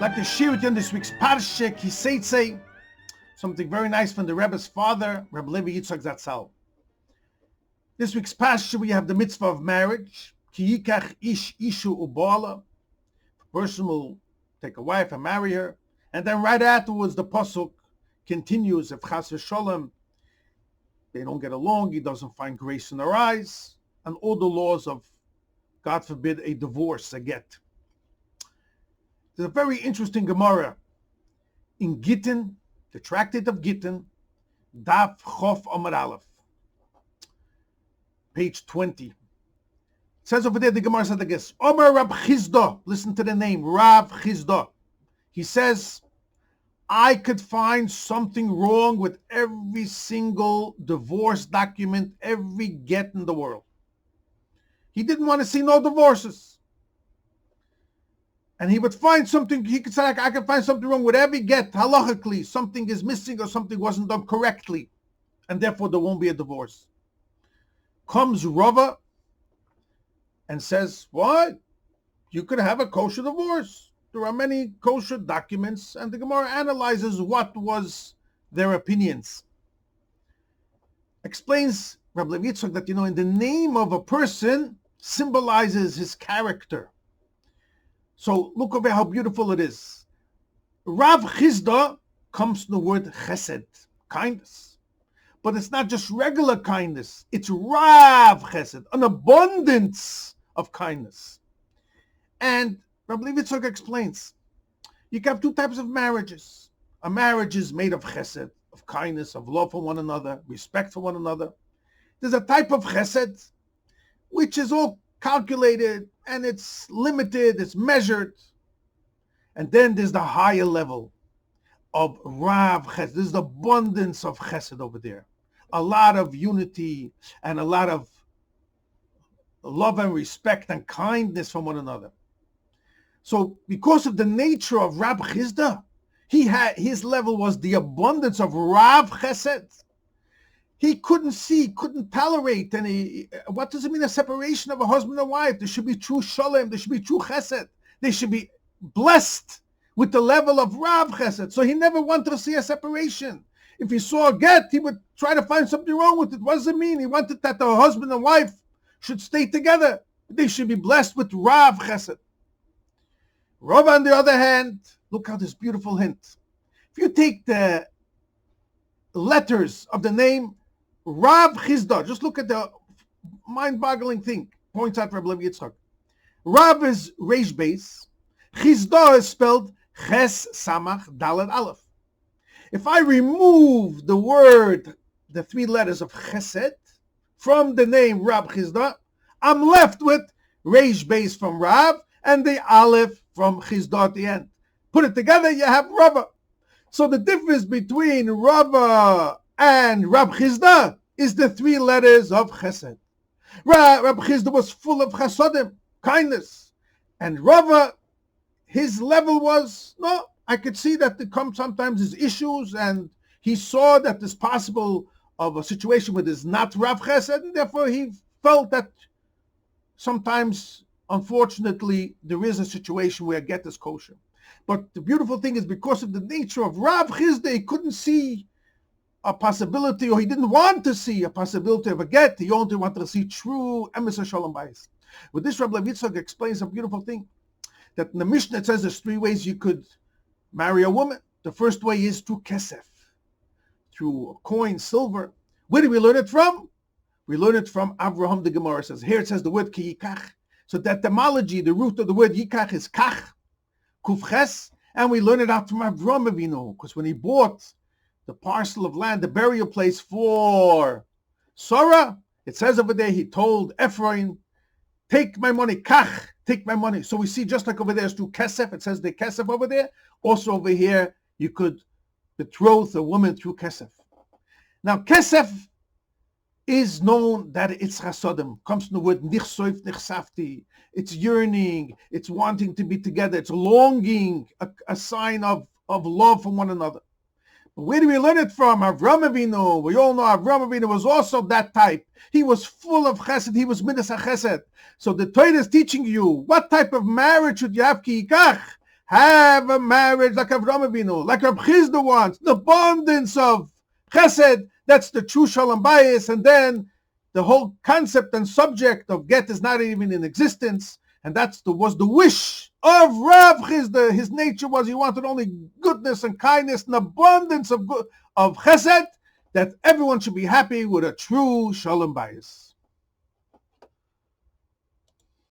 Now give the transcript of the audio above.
like to share with you in this week's Parshas Kiseitze, something very nice from the Rebbe's father, Rabbi Levi Yitzchok Zatzal. This week's Parshas we have the mitzvah of marriage. Ki yikach ish ishu u'ba'ala. A person will take a wife and marry her, and then right afterwards the pasuk continues. If chas v'sholem they don't get along, he doesn't find grace in her eyes, and all the laws of, God forbid, a divorce, a get. There's a very interesting Gemara in Gittin, the Tractate of Gittin, Daf Chof Amar Aleph, page 20. It says over there, the Gemara said, I guess, Omer Rab Chizda, listen to the name, Rav Chizda. He says, I could find something wrong with every single divorce document, every get in the world. He didn't want to see no divorces. And he would find something, he could say, I could find something wrong with every get, halachically, something is missing or something wasn't done correctly, and therefore there won't be a divorce. Comes Rava and says, what? You could have a kosher divorce. There are many kosher documents, and the Gemara analyzes what was their opinions. Explains Rabbi Levi Yitzchok that, in the name of a person symbolizes his character. So look over how beautiful it is. Rav Chizda comes from the word chesed, kindness. But it's not just regular kindness. It's Rav Chesed, an abundance of kindness. And Rabbi Levi Yitzchok explains, you can have two types of marriages. A marriage is made of chesed, of kindness, of love for one another, respect for one another. There's a type of chesed which is all calculated and it's limited, it's measured. And then there's the higher level of Rav Chesed. There's the abundance of chesed over there. A lot of unity and a lot of love and respect and kindness from one another. So because of the nature of Rav Chizda, his level was the abundance of Rav Chesed. He couldn't tolerate any. What does it mean, a separation of a husband and wife? There should be true shalom, there should be true chesed. They should be blessed with the level of Rav Chesed. So he never wanted to see a separation. If he saw a get, he would try to find something wrong with it. What does it mean? He wanted that the husband and wife should stay together. They should be blessed with Rav Chesed. Rav, on the other hand, look how this beautiful hint. If you take the letters of the name Rav Chizda, just look at the mind-boggling thing, points out Rabbi Levi Yitzchok. Rav is Reish Beis, Chizda is spelled Ches Samach Dalet Aleph. If I remove the word, the three letters of Chesed, from the name Rav Chizda, I'm left with Reish Beis from Rav and the Aleph from Chizda at the end. Put it together, you have Rava. So the difference between Rava and Rab Chizda is the three letters of Chesed. Rab Chizda was full of chasodim, kindness. And Rava, his level was, no, I could see that there come sometimes his issues, and he saw that it's possible of a situation where there's not Rav Chesed, and therefore he felt that sometimes, unfortunately, there is a situation where a get is kosher. But the beautiful thing is, because of the nature of Rav Chizda, he couldn't see a possibility, or he didn't want to see a possibility of a get. He only wanted to see true emes shalom bayis. With this, Rabbi Levi Yitzchok explains a beautiful thing. That in the Mishnah it says there's three ways you could marry a woman. The first way is through kesef, through a coin, silver. Where do we learn it from? We learn it from Avraham. The Gemara says. Here it says the word ki yikach. So that etymology, the root of the word yikach is kach, kufches, and we learn it out from Avraham Avinu, because when he bought the parcel of land, the burial place for Sarah, it says over there, he told Ephraim, take my money, kach, take my money. So we see, just like over there is through kesef, it says the kesef over there. Also over here, you could betroth a woman through kesef. Now, kesef is known that it's chasodim, comes from the word nichsoif nichsafti. It's yearning, it's wanting to be together, it's longing, a sign of love from one another. Where do we learn it from? Avraham Avinu. We all know Avraham Avinu was also that type. He was full of chesed. He was midas chesed. So the Torah is teaching you what type of marriage should you have. Ki yikach have a marriage like Avraham Avinu, like Reb Chizda wants, the abundance of chesed, that's the true shalom bayis, and then the whole concept and subject of get is not even in existence, and was the wish of Rav Chizda. His nature was he wanted only goodness and kindness and abundance of chesed, that everyone should be happy with a true shalom bayis.